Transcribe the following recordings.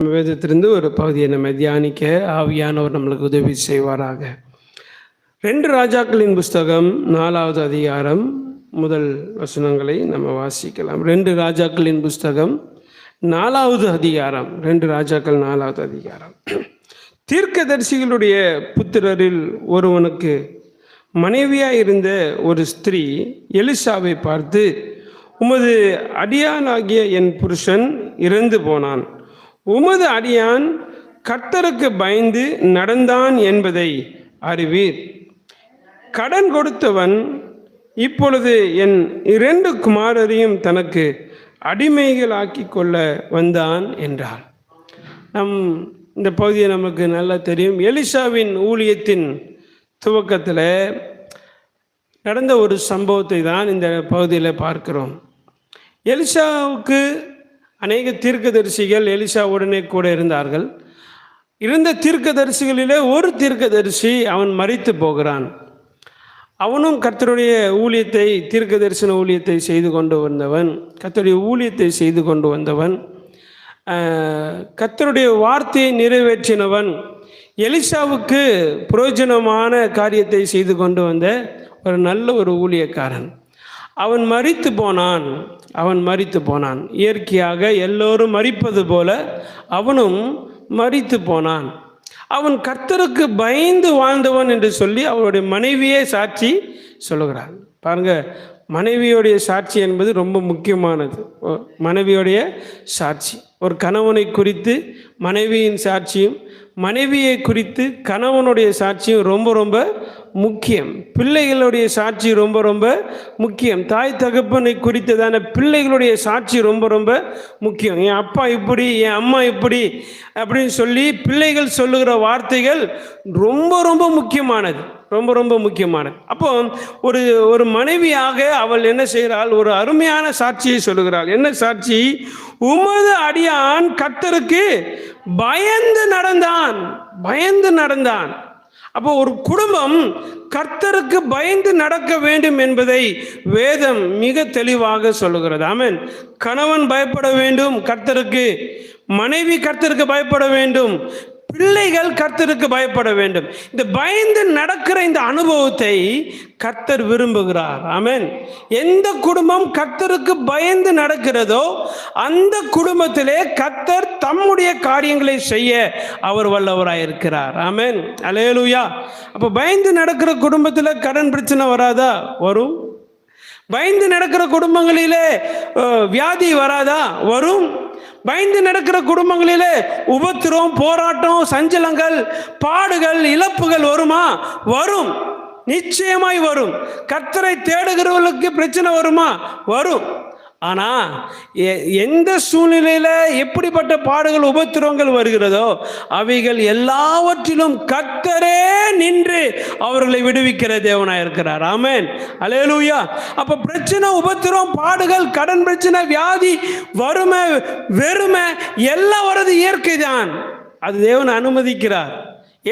வேதத்திலிருந்து ஒரு பகுதியை நம்ம தியானிக்க ஆவியானவர் நம்மளுக்கு உதவி செய்வாராக. 2 ராஜாக்களின் புஸ்தகம் 4வது அதிகாரம் முதல் வசனங்களை நம்ம வாசிக்கலாம். 2 ராஜாக்களின் புஸ்தகம் 4வது அதிகாரம். 2 ராஜாக்கள் 4வது அதிகாரம். தீர்க்கதரிசிகளுடைய புத்திரரில் ஒருவனுக்கு மனைவியாய் இருந்த ஒரு ஸ்திரீ எலிசாவை பார்த்து, உமது அடியானாகிய என் புருஷன் இறந்து போனான், உமது அடியான் கர்த்தருக்கு பயந்து நடந்தான் என்பதை அறிவீர். கடன் கொடுத்தவன் இப்பொழுது என் 2 குமாரரையும் தனக்கு அடிமைகளாக்கி கொள்ள வந்தான் என்றார். இந்த பகுதியை நமக்கு நல்லா தெரியும். எலிசாவின் ஊழியத்தின் துவக்கத்தில் நடந்த ஒரு சம்பவத்தை தான் இந்த பகுதியில் பார்க்கிறோம். எலிசாவுக்கு அநேக தீர்க்கதரிசிகள் எலிசாவுடனே கூட இருந்தார்கள். இருந்த தீர்க்கதரிசிகளிலே ஒரு தீர்க்கதரிசி அவன் மரித்து போகிறான். அவனும் கர்த்தருடைய ஊழியத்தை, தீர்க்க தரிசன ஊழியத்தை செய்து கொண்டு வந்தவன், கர்த்தருடைய ஊழியத்தை செய்து கொண்டு வந்தவன், கர்த்தருடைய வார்த்தையை நிறைவேற்றினவன், எலிசாவுக்கு பிரயோஜனமான காரியத்தை செய்து கொண்டு வந்த ஒரு நல்ல ஒரு ஊழியக்காரன். அவன் மரித்து போனான். இயற்கையாக எல்லோரும் மரிப்பது போல அவனும் மரித்து போனான். அவன் கர்த்தருக்கு பயந்து வாழ்ந்தவன் என்று சொல்லி அவனுடைய மனைவியே சாட்சி சொல்லுகிறான். பாருங்க, மனைவியோடைய சாட்சி என்பது ரொம்ப முக்கியமானது. மனைவியோடைய சாட்சி, ஒரு கணவனை குறித்து மனைவியின் சாட்சியும், மனைவியை குறித்து கணவனுடைய சாட்சியும் ரொம்ப ரொம்ப முக்கியம். பிள்ளைகளுடைய சாட்சி ரொம்ப ரொம்ப முக்கியம். தாய் தகப்பனை குறித்ததான பிள்ளைகளுடைய சாட்சி ரொம்ப ரொம்ப முக்கியம். என் அப்பா இப்படி, என் அம்மா இப்படி அப்படின்னு சொல்லி பிள்ளைகள் சொல்லுகிற வார்த்தைகள் ரொம்ப ரொம்ப முக்கியமானது, ரொம்ப ரொம்ப முக்கியமானது. அப்போ ஒரு மனைவியாக அவள் என்ன செய்கிறாள்? ஒரு அருமையான சாட்சியை சொல்லுகிறாள். என்ன சாட்சி? உமது அடியான் கர்த்தருக்கு பயந்து நடந்தான். அப்போ ஒரு குடும்பம் கர்த்தருக்கு பயந்து நடக்க வேண்டும் என்பதை வேதம் மிக தெளிவாக சொல்லுகிறது. ஆமென். கணவன் பயப்பட வேண்டும் கர்த்தருக்கு, மனைவி கர்த்தருக்கு பயப்பட வேண்டும், பிள்ளைகள் கர்த்தருக்கு பயப்பட வேண்டும். இந்த பயந்து நடக்கிற இந்த அனுபவத்தை கர்த்தர் விரும்புகிறார். ஆமென். எந்த குடும்பம் கர்த்தருக்கு பயந்து நடக்கிறதோ அந்த குடும்பத்திலே கர்த்தர் தம்முடைய காரியங்களை செய்ய அவர் வல்லவராயிருக்கிறார். ஆமென். அல்லேலூயா. அப்போ பயந்து நடக்கிற குடும்பத்தில் கடன் பிரச்சனை வராதா? வரும். பயந்து நடக்கிற குடும்பங்களிலே வியாதி வராதா? வரும். பயந்து நடக்கிற குடும்பங்களிலே உபத்திரம், போராட்டம், சஞ்சலங்கள், பாடுகள், இழப்புகள் வருமா? வரும். நிச்சயமாய் வரும். கர்த்தரை தேடுகிறவர்களுக்கு பிரச்சனை வருமா? வரும். ஆனா எந்த சூழ்நிலையில எப்படிப்பட்ட பாடுகள், உபத்திரவங்கள் வருகிறதோ அவைகள் எல்லாவற்றிலும் கர்த்தரே நின்று அவர்களை விடுவிக்கிற தேவனாய் இருக்கிறார். ஆமென். அல்லேலூயா. அப்ப பிரச்சனை, உபத்திரம், பாடுகள், கடன் பிரச்சனை, வியாதி, வறுமை, வெறுமை எல்லாம் வரது இயற்கை தான். அது தேவன் அனுமதிக்கிறார்.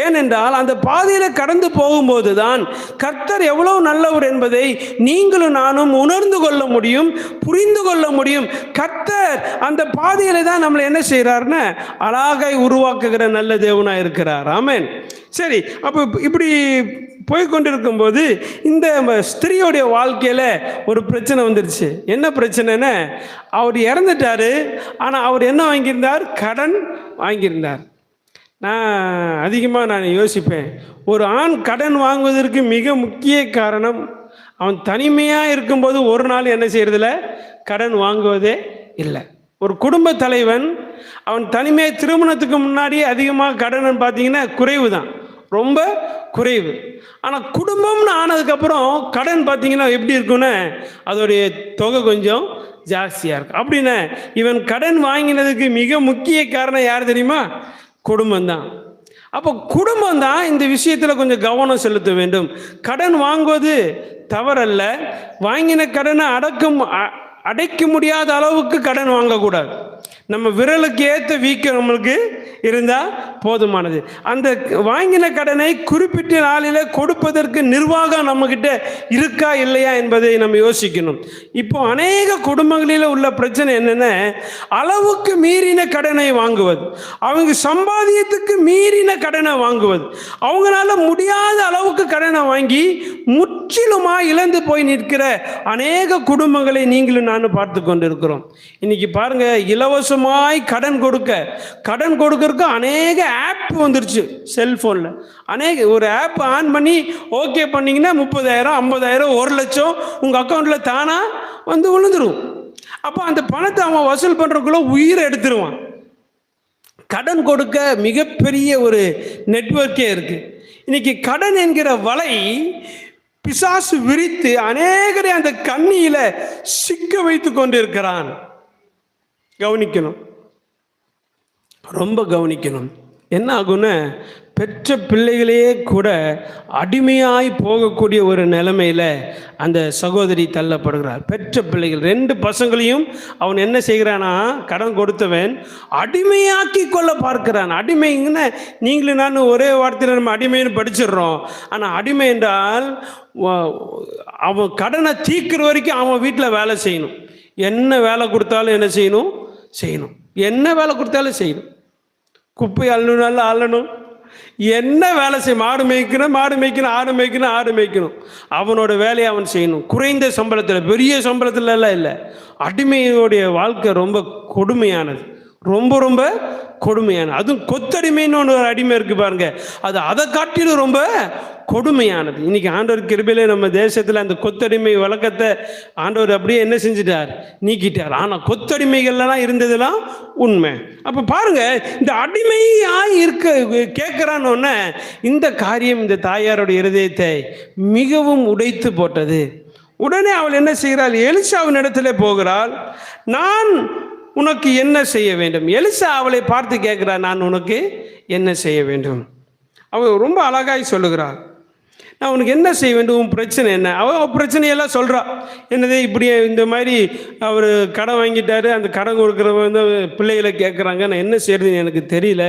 ஏனென்றால் அந்த பாதையில் கடந்து போகும்போது தான் கர்த்தர் எவ்வளவு நல்லவர் என்பதை நீங்களும் நானும் உணர்ந்து கொள்ள முடியும், புரிந்து கொள்ள முடியும். கர்த்தர் அந்த பாதையில தான் நம்மளை என்ன செய்கிறார்னா அழகாய் உருவாக்குகிற நல்ல தேவனாக இருக்கிறார். ஆமென். சரி, அப்போ இப்படி போய்கொண்டிருக்கும் போது இந்த ஸ்திரீயோடைய வாழ்க்கையில் ஒரு பிரச்சனை வந்துருச்சு. என்ன பிரச்சனைன்னு, அவர் இறந்துட்டாரு. ஆனால் அவர் என்ன வாங்கியிருந்தார்? கடன் வாங்கியிருந்தார். நான் யோசிப்பேன், ஒரு ஆண் கடன் வாங்குவதற்கு மிக முக்கிய காரணம் அவன் தனிமையாக இருக்கும்போது ஒரு நாள் என்ன செய்யறதில்ல, கடன் வாங்குவதே இல்லை. ஒரு குடும்ப தலைவன் அவன் தனிமையாக, திருமணத்துக்கு முன்னாடி அதிகமாக கடன் பார்த்தீங்கன்னா குறைவு தான், ரொம்ப குறைவு. ஆனால் குடும்பம்னு ஆனதுக்கப்புறம் கடன் பார்த்தீங்கன்னா எப்படி இருக்குன்னு அதோடைய தொகை கொஞ்சம் ஜாஸ்தியாக இருக்கும். அப்படின்னா இவன் கடன் வாங்கினதுக்கு மிக முக்கிய காரணம் யார் தெரியுமா? குடும்பம் தான். அப்போ குடும்பம் தான் இந்த விஷயத்தில் கொஞ்சம் கவனம் செலுத்த வேண்டும். கடன் வாங்குவது தவறல்ல. வாங்கின கடனை அடைக்க முடியாத அளவுக்கு கடன் வாங்கக்கூடாது. நம்ம விரலுக்கு ஏற்ற வீக்கம் நம்மளுக்கு இருந்தால் போதுமானது. அந்த வாங்கின கடனை குறிப்பிட்ட நாளில் கொடுப்பதற்கு நிர்வாகம் நம்மக்கிட்ட இருக்கா இல்லையா என்பதை நம்ம யோசிக்கணும். இப்போ அநேக குடும்பங்களில் உள்ள பிரச்சனை என்னென்ன, அளவுக்கு மீறின கடனை வாங்குவது, அவங்க சம்பாதியத்துக்கு மீறின கடனை வாங்குவது, அவங்களால முடியாத அளவுக்கு கடனை வாங்கி முற்றிலுமாக இழந்து போய் நிற்கிற அநேக குடும்பங்களை நீங்களும் நானும் பார்த்து கொண்டு இருக்கிறோம். இன்னைக்கு பாருங்க, இலவசமாய் கடன் கொடுக்கறதுக்கு அநேக ஆப் வந்துருச்சு செல்போன்ல. ஒரு ஆப் ஆன் பண்ணி ஓகே பண்ணீங்கன்னா 30,000 50,000 1,00,000 உங்க அக்கௌண்ட்ல தானா வந்து விழுந்துரும். அப்போ அந்த பணத்தை அவன் வசூல் பண்றதுக்குள்ள உயிரை எடுத்துருவான். கடன் கொடுக்க மிகப்பெரிய ஒரு நெட்வொர்க்கே இருக்கு. இன்னைக்கு கடன் என்கிற வலை பிசாசு விரித்து அநேகரை அந்த கண்ணியில சிக்க வைத்து கொண்டிருக்கிறான். கவனிக்கணும், ரொம்ப கவனிக்கணும். என்ன ஆகும்னா, பெற்ற பிள்ளைகளையே கூட அடிமையாய் போகக்கூடிய ஒரு நிலைமையில அந்த சகோதரி தள்ளப்படுகிறார். பெற்ற பிள்ளைகள் 2 பசங்களையும் அவன் என்ன செய்கிறானா, கடன் கொடுத்தவன் அடிமையாக்கி கொள்ள பார்க்கிறான். அடிமைங்கன்னா நீங்களும் நானும் ஒரே வார்த்தையில் நம்ம அடிமைன்னு படிச்சிடுறோம். ஆனால் அடிமை என்றால் அவன் கடனை தீர்க்கிற வரைக்கும் அவன் வீட்டில் வேலை செய்யணும். என்ன வேலை கொடுத்தாலும் என்ன செய்யணும், என்ன வேலை கொடுத்தாலும் செய்யணும். குப்பை அள்ளணும் அள்ளணும், என்ன வேலை செய்யும், மாடு மேய்க்கணும் ஆடு மேய்க்கணும். அவனோட வேலையை அவன் செய்யணும். குறைந்த சம்பளத்தில், பெரிய சம்பளத்துல எல்லாம் இல்லை. அடிமையோடைய வாழ்க்கை ரொம்ப கொடுமையானது, ரொம்ப கொடுமையானது. அதுவும் கொத்தடிமைன்னு ஒரு அடிமை இருக்கு பாருங்க, அது அதை காட்டிலும் ரொம்ப கொடுமையானது. இன்னைக்கு ஆண்டவர் கிருபையிலே நம்ம தேசத்தில் அந்த கொத்தடிமை வழக்கத்தை ஆண்டவர் அப்படியே என்ன செஞ்சிட்டார், நீக்கிட்டார். ஆனால் கொத்தடிமைகள்லாம் இருந்ததெல்லாம் உண்மை. அப்போ பாருங்க, இந்த அடிமையாய் கேட்கிறான்னு இந்த காரியம் இந்த தாயாருடைய இருதயத்தை மிகவும் உடைத்து போட்டது. உடனே அவள் என்ன செய்கிறாள், எலிசாவின் இடத்துல போகிறாள். நான் உனக்கு என்ன செய்ய வேண்டும்? எலிசா அவளை பார்த்து கேட்கிறார், நான் உனக்கு என்ன செய்ய வேண்டும்? அவள் ரொம்ப அழகாய் சொல்லுகிறாள், நான் உனக்கு என்ன செய்ய வேண்டும், உன் பிரச்சனை என்ன? அவள் பிரச்சனையெல்லாம் சொல்கிறா. என்னது இப்படி இந்த மாதிரி அவர் கடன் வாங்கிட்டாரு, அந்த கடன் கொடுக்குறவங்க வந்து பிள்ளைகளை கேட்குறாங்க, நான் என்ன செய்யறதுன்னு எனக்கு தெரியல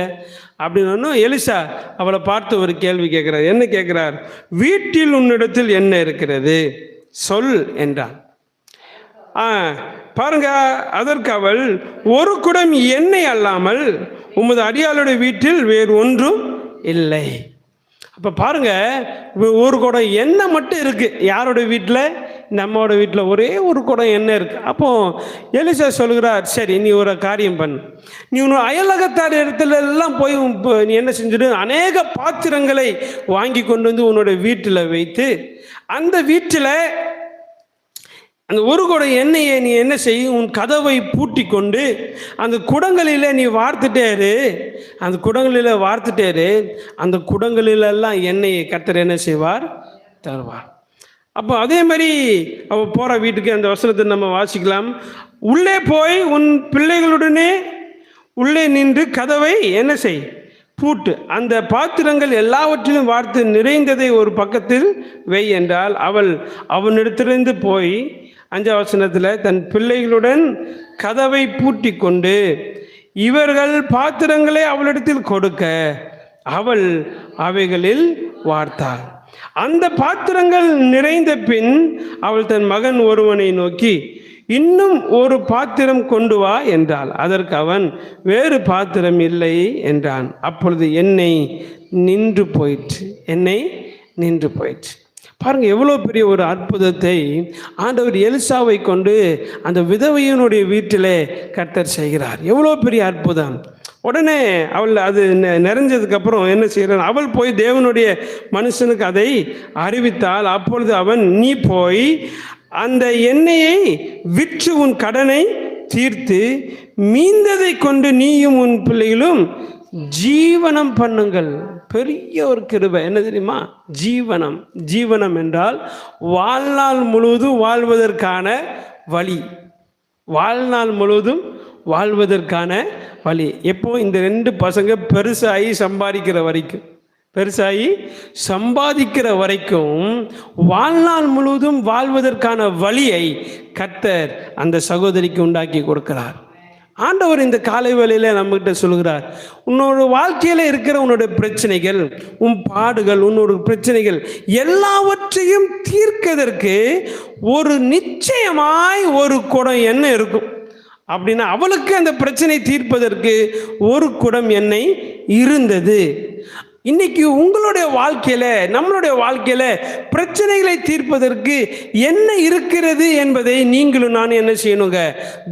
அப்படின்னு. எலிசா அவளை பார்த்து ஒரு கேள்வி கேட்குறார். என்ன கேட்குறார்? வீட்டில் உன்னிடத்தில் என்ன இருக்கிறது சொல் என்றான். பாருங்க, அதற்கு அவள், ஒரு குடம் எண்ணெய் அல்லாமல் உமது அடியாளுடைய வீட்டில் வேறு ஒன்றும் இல்லை. அப்போ பாருங்க, ஒரு குடம் எண்ணெய் மட்டும் இருக்கு. யாரோட வீட்டில்? நம்மளோட வீட்டில் ஒரே ஒரு குடம் எண்ணெய் இருக்கு. அப்போ எலிசா சொல்கிறார், சரி நீ ஒரு காரியம் பண்ணு, நீ உன்னோட அயலகத்தார் இடத்துல எல்லாம் போய் நீ என்ன செஞ்சிடு, அநேக பாத்திரங்களை வாங்கி கொண்டு வந்து உன்னோட வீட்டில் வைத்து, அந்த வீட்டில் அந்த ஒரு குடம் எண்ணெயை நீ என்ன செய்யும், உன் கதவை பூட்டி கொண்டு அந்த குடங்களில் நீ வார்த்துட்டேரு, அந்த குடங்களிலெல்லாம் எண்ணெயை கர்த்தர் என்ன செய்வார், தருவார். அப்போ அதே மாதிரி அவள் போகிற வீட்டுக்கு அந்த வசனத்தை நம்ம வாசிக்கலாம். உள்ளே போய் உன் பிள்ளைகளுடனே உள்ளே நின்று கதவை என்ன செய், பூட்டு, அந்த பாத்திரங்கள் எல்லாவற்றிலும் வார்த்து நிறைந்ததை ஒரு பக்கத்தில் வை என்றால், அவள் அவனிடத்திலிருந்து போய் 5ஆம் வசனத்தில் தன் பிள்ளைகளுடன் கதவை பூட்டி கொண்டு இவர்கள் பாத்திரங்களை அவளிடத்தில் கொடுக்க அவள் அவைகளில் வார்த்தாள். அந்த பாத்திரங்கள் நிறைந்த பின் அவள் தன் மகன் ஒருவனை நோக்கி, இன்னும் ஒரு பாத்திரம் கொண்டு வா என்றாள். அதற்கு அவன், வேறு பாத்திரம் இல்லை என்றான். அப்பொழுது எண்ணெய் நின்று போயிற்று. பாருங்க, எவ்வளோ பெரிய ஒரு அற்புதத்தை ஆண்டவர் எலிசாவை கொண்டு அந்த விதவையினுடைய வீட்டிலே கர்த்தர் செய்கிறார். எவ்வளோ பெரிய அற்புதம். உடனே அவள் அது நிறைஞ்சதுக்கப்புறம் என்ன செய்கிறான், அவள் போய் தேவனுடைய மனுஷனுக்கு அதை அறிவித்தாள். அப்பொழுது அவன், நீ போய் அந்த எண்ணெயை விற்று உன் கடனை தீர்த்து மீந்ததை கொண்டு நீயும் உன் பிள்ளைகளும் ஜீவனம் பண்ணுங்கள். பெரிய ஒரு கிருபை. என்ன தெரியுமா? ஜீவனம் என்றால் வாழ்நாள் முழுவதும் வாழ்வதற்கான வழி. எப்போ இந்த 2 பசங்க பெருசாகி சம்பாதிக்கிற வரைக்கும் வாழ்நாள் முழுவதும் வாழ்வதற்கான வழியை கர்த்தர் அந்த சகோதரிக்கு உண்டாக்கி கொடுக்கிறார். ஆண்டவர் இந்த காலை வேளையில நம்மகிட்ட சொல்கிறார், உன்னோட வாழ்க்கையில இருக்கிற உன்னோட பிரச்சனைகள், உன் பாடுகள், உன்னோட பிரச்சனைகள் எல்லாவற்றையும் தீர்க்கதற்கு ஒரு நிச்சயமாய் ஒரு குடம் எண்ணெய் இருக்கும். அப்படின்னா அவளுக்கு அந்த பிரச்சனை தீர்ப்பதற்கு ஒரு குடம் எண்ணெய் இருந்தது. இன்னைக்கு உங்களுடைய வாழ்க்கையில, நம்மளுடைய வாழ்க்கையில பிரச்சனைகளை தீர்ப்பதற்கு என்ன இருக்கிறது என்பதை நீங்களும் நான் என்ன செய்யணுங்க,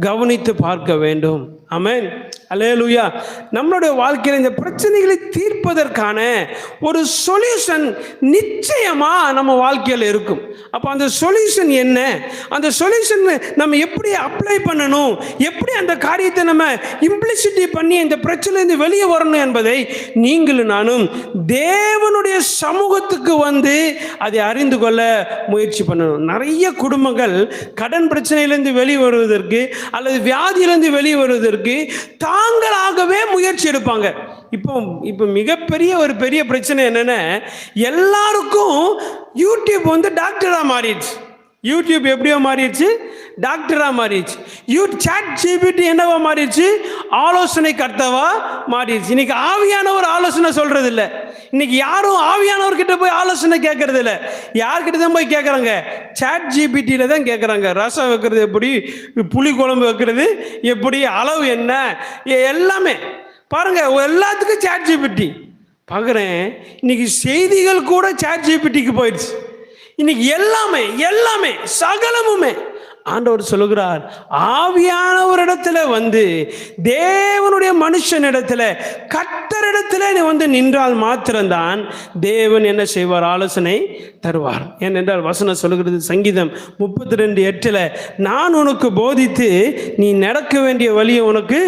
கவனித்து பார்க்க வேண்டும். ஆமென், அல்லேலூயா. நம்மளுடைய வாழ்க்கையில் இந்த பிரச்சனைகளை தீர்ப்பதற்கான ஒரு சொல்யூஷன் நிச்சயமா நம்ம வாழ்க்கையில் இருக்கும். அப்போ அந்த சொல்யூஷன் என்ன, அந்த சொல்யூஷன் நம்ம எப்படி அப்ளை பண்ணணும், எப்படி அந்த காரியத்தை நம்ம இம்ப்ளிசிட்டி பண்ணி இந்த பிரச்சனையிலிருந்து வெளியே வரணும் என்பதை நீங்களும் நானும் தேவனுடைய சமூகத்துக்கு வந்து அதை அறிந்து கொள்ள முயற்சி பண்ணணும். நிறைய குடும்பங்கள் கடன் பிரச்சனையிலிருந்து வெளியே வருவதற்கு அல்லது வியாதியிலிருந்து வெளியே வருவதற்கு தாங்களாகவே முயற்சி எடுப்பாங்க. இப்போ மிகப்பெரிய ஒரு பெரிய பிரச்சனை என்னன்னா, எல்லாருக்கும் யூடியூப் வந்து டாக்டரா மாறிடுச்சு. யூடியூப் எப்படியோ மாறிடுச்சு, டாக்டரா மாறிடுச்சு. சாட் ஜிபிடி என்னவா மாறிடுச்சு, ஆலோசனை கர்த்தாவா மாறிடுச்சு. இன்னைக்கு ஆவியானவர் ஆலோசனை சொல்றது இல்லை. இன்னைக்கு யாரும் ஆவியானவர்கிட்ட போய் ஆலோசனை கேட்கறது இல்லை. யார்கிட்ட தான் போய் கேட்குறாங்க, சாட் ஜிபிடியில தான் கேட்குறாங்க. ரசம் வைக்கிறது எப்படி, புளி குழம்பு வைக்கிறது எப்படி, அளவு என்ன, எல்லாமே பாருங்க, எல்லாத்துக்கும் சாட் ஜிபிடி. பார்க்குறேன் இன்னைக்கு செய்திகள் கூட சாட் ஜிபிடிக்கு போயிடுச்சு. இன்னைக்கு எல்லாமே சகலமுமே ஆண்டவர் சொல்லுகிறார், ஆவியானவரிடத்துல வந்து தேவனுடைய மனுஷனிடத்துல கர்த்தரிடத்துல நீ வந்து நின்றால் மாத்திரம்தான் தேவன் என்ன செய்வார், ஆலோசனை தருவார். ஏனென்றால் வசனம் சொல்லுகிறது, சங்கீதம் 32:8, நான் உனக்கு போதித்து நீ நடக்க வேண்டிய வழியை உனக்கு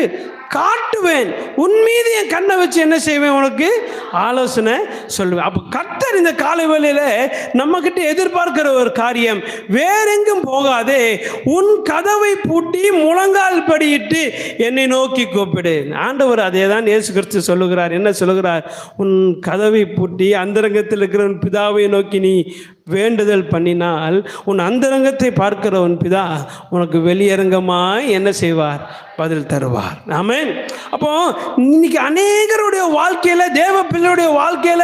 காட்டுவேன், உன் மீது என் கண்ணை வச்சு என்ன செய்வேன், உனக்கு ஆலோசனை சொல்லுவேன். அப்போ கர்த்தர் இந்த காலை வேளையில நம்ம கிட்ட எதிர்பார்க்கிற ஒரு காரியம், வேறெங்கும் போகாதே, உன் கதவை பூட்டி முழங்கால் படியிட்டு என்னை நோக்கி கூப்பிடு. ஆண்டவர் அதே தான் இயேசு கிறிஸ்து சொல்லுகிறார். என்ன சொல்லுகிறார், உன் கதவை பூட்டி அந்தரங்கத்தில் இருக்கிற உன் பிதாவை நோக்கி நீ வேண்டுதல் பண்ணினால் உன் அந்தரங்கத்தை பார்க்கிற உன் பிதா உனக்கு வெளியரங்கமாய் என்ன செய்வார், பதில் தருவார். ஆமென். அப்போ இன்னைக்கு அநேகருடைய வாழ்க்கையில, தேவ பிள்ளையுடைய வாழ்க்கையில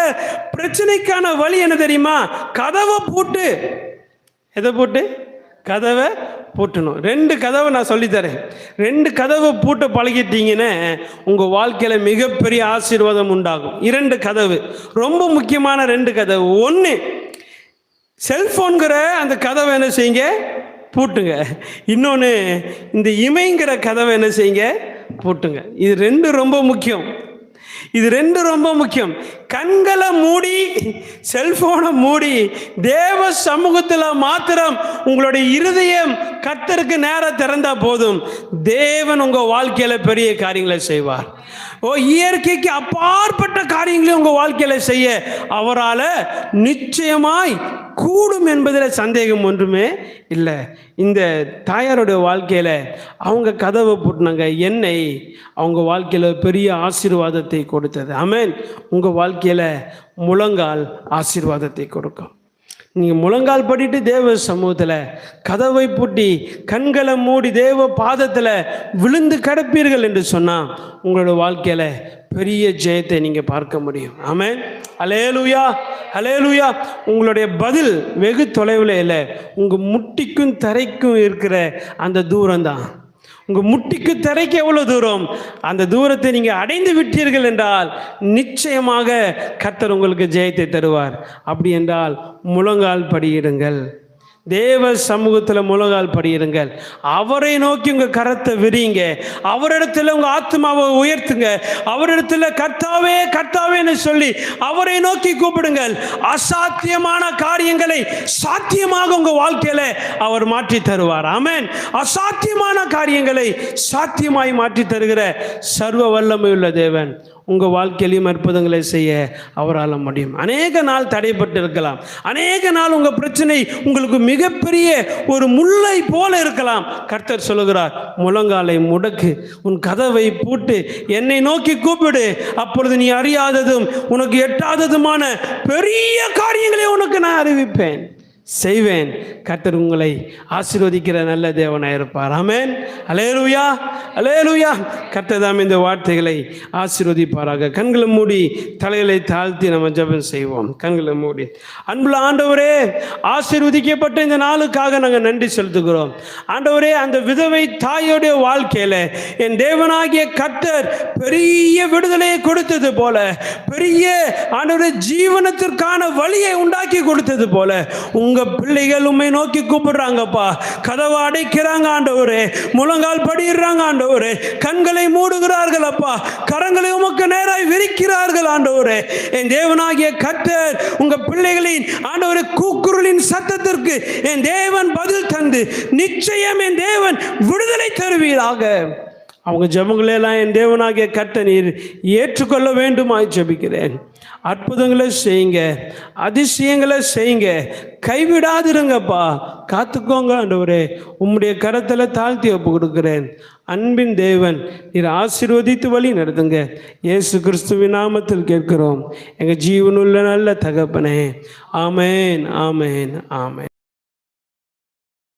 பிரச்சனைக்கான வழி என்ன தெரியுமா, கதவை பூட்டு. எதை பூட்டு, கதவை பூட்டணும். 2 கதவை நான் சொல்லித்தரேன். 2 கதவை பூட்ட பழகிட்டீங்கன்னா உங்கள் வாழ்க்கையில் மிகப்பெரிய ஆசீர்வாதம் உண்டாகும். 2 கதவு ரொம்ப முக்கியமான 2 கதவு. 1, செல்ஃபோன்கிற அந்த கதவை என்ன செய்யுங்க, பூட்டுங்க. இன்னொன்று, இந்த இமைங்கிற கதவை என்ன செய்யுங்க, பூட்டுங்க. இது 2 ரொம்ப முக்கியம். இது 2 ரொம்ப முக்கியம். கண்களை மூடி, செல்போனை மூடி, தேவ சமூகத்தில் மாத்திரம் உங்களுடைய இருதயம் கர்த்தருக்கு நேரம் திறந்தா போதும், தேவன் உங்கள் வாழ்க்கையில் பெரிய காரியங்களை செய்வார். இயற்கைக்கு அப்பாற்பட்ட காரியங்களை உங்கள் வாழ்க்கையில் செய்ய அவரால் நிச்சயமாய் கூடும் என்பதில் சந்தேகம் ஒன்றுமே இல்லை. இந்த தாயாருடைய வாழ்க்கையில் அவங்க கதவை பூட்டினாங்க, எண்ணெய் அவங்க வாழ்க்கையில் பெரிய ஆசீர்வாதத்தை கொடுத்தது. ஆமென். உங்கள் வாழ்க்கையில் முழங்கால் ஆசீர்வாதத்தை கொடுக்கும். நீங்கள் முழங்கால் படிட்டு தேவ சமூகத்தில் கதவை பூட்டி கண்களை மூடி தேவ பாதத்தில் விழுந்து கிடப்பீர்கள் என்று சொன்னால் உங்களோட வாழ்க்கையில் பெரிய ஜெயத்தை நீங்கள் பார்க்க முடியும். ஆமென். அல்லேலூயா, அல்லேலூயா. உங்களுடைய பதில் வெகு தொலைவில் இல்லை, உங்கள் முட்டிக்கும் தரைக்கும் இருக்கிற அந்த தூரம் தான். உங்கள் முட்டிக்கு தரைக்கு எவ்வளோ தூரம், அந்த தூரத்தை நீங்கள் அடைந்து விட்டீர்கள் என்றால் நிச்சயமாக கர்த்தர் உங்களுக்கு ஜெயத்தை தருவார். அப்படி என்றால் முழங்கால் படியிடுங்கள், தேவ சமூகத்தில் முழங்கால் படியிடுங்கள். அவரை நோக்கி உங்கள் கரத்தை விரிங்க, அவரிடத்துல உங்கள் ஆத்மாவை உயர்த்துங்க, அவரிடத்துல கர்த்தாவே கர்த்தாவேன்னு சொல்லி அவரை நோக்கி கூப்பிடுங்கள். அசாத்தியமான காரியங்களை சாத்தியமாக உங்கள் வாழ்க்கையில் அவர் மாற்றி தருவார். ஆமென். அசாத்தியமான காரியங்களை சாத்தியமாய் மாற்றி தருகிற சர்வ வல்லமை உள்ள தேவன் உங்கள் வாழ்க்கையிலையும் அற்புதங்களை செய்ய அவரால் முடியும். அநேக நாள் தடைப்பட்டு இருக்கலாம், அநேக நாள் உங்கள் பிரச்சனை உங்களுக்கு மிகப்பெரிய ஒரு முல்லை போல இருக்கலாம். கர்த்தர் சொல்லுகிறார், முழங்காலை முடக்கு, உன் கதவை பூட்டு, என்னை நோக்கி கூப்பிடு, அப்பொழுது நீ அறியாததும் உனக்கு எட்டாததுமான பெரிய காரியங்களை உனக்கு நான் அறிவிப்பேன். செய்வேன். கர்த்தர் உங்களை ஆசீர்வதிக்கிற நல்ல தேவனாக இருப்பார். ஆமென். அல்லேலூயா, அல்லேலூயா. கர்த்தர் தாம் இந்த வார்த்தைகளை ஆசீர்வதிப்பாராக. கண்களை மூடி தலைகளை தாழ்த்தி நம்ம ஜெபம் செய்வோம். கண்களை மூடி. அன்புள்ள ஆண்டவரே, ஆசீர்வதிக்கப்பட்ட இந்த நாளுக்காக நாங்கள் நன்றி செலுத்துகிறோம். ஆண்டவரே, அந்த விதவை தாயோடைய வாழ்க்கையில என் தேவனாகிய கர்த்தர் பெரிய விடுதலையை கொடுத்தது போல, பெரிய ஆண்டவரே ஜீவனத்திற்கான வழியை உண்டாக்கி கொடுத்தது போல உங்க பிள்ளைகள் உம்மை நோக்கி கூப்பிடுறாங்கப்பா. கதவை அடைக்கிறாங்க ஆண்டவரே, முழங்கால் படிடுறாங்க ஆண்டவரே, கண்களை மூடுகிறார்கள் அப்பா, கரங்களை உமக்கு நேராய் விரிக்கிறார்கள் ஆண்டவரே. என் தேவனாகிய கர்த்தர் உங்க பிள்ளைகளின் ஆண்டவரே கூக்குரலின் சத்தத்திற்கு என் தேவன் பதில் தந்து நிச்சயம் என் தேவன் விடுதலை தருவீராக. அவங்க ஜெபங்களெல்லாம் என் தேவனாகிய கர்த்தர் நீர் ஏற்றுக்கொள்ள வேண்டுமாய் ஜெபிக்கிறேன். அற்புதங்களை செய்யுங்க, அதிசயங்களை செய்யுங்க, கைவிடாதிருங்கப்பா. காத்துக்கோங்க ஆண்டவரே. உம்முடைய கரத்தில் தாழ்த்தி ஒப்பு கொடுக்கிறேன். அன்பின் தேவன் நீர் ஆசீர்வதித்து வழி நடத்துங்க. இயேசு கிறிஸ்துவின் நாமத்தில் கேட்கிறோம் எங்கள் ஜீவனுள்ள நல்ல தகப்பனே. ஆமேன், ஆமேன், ஆமேன்.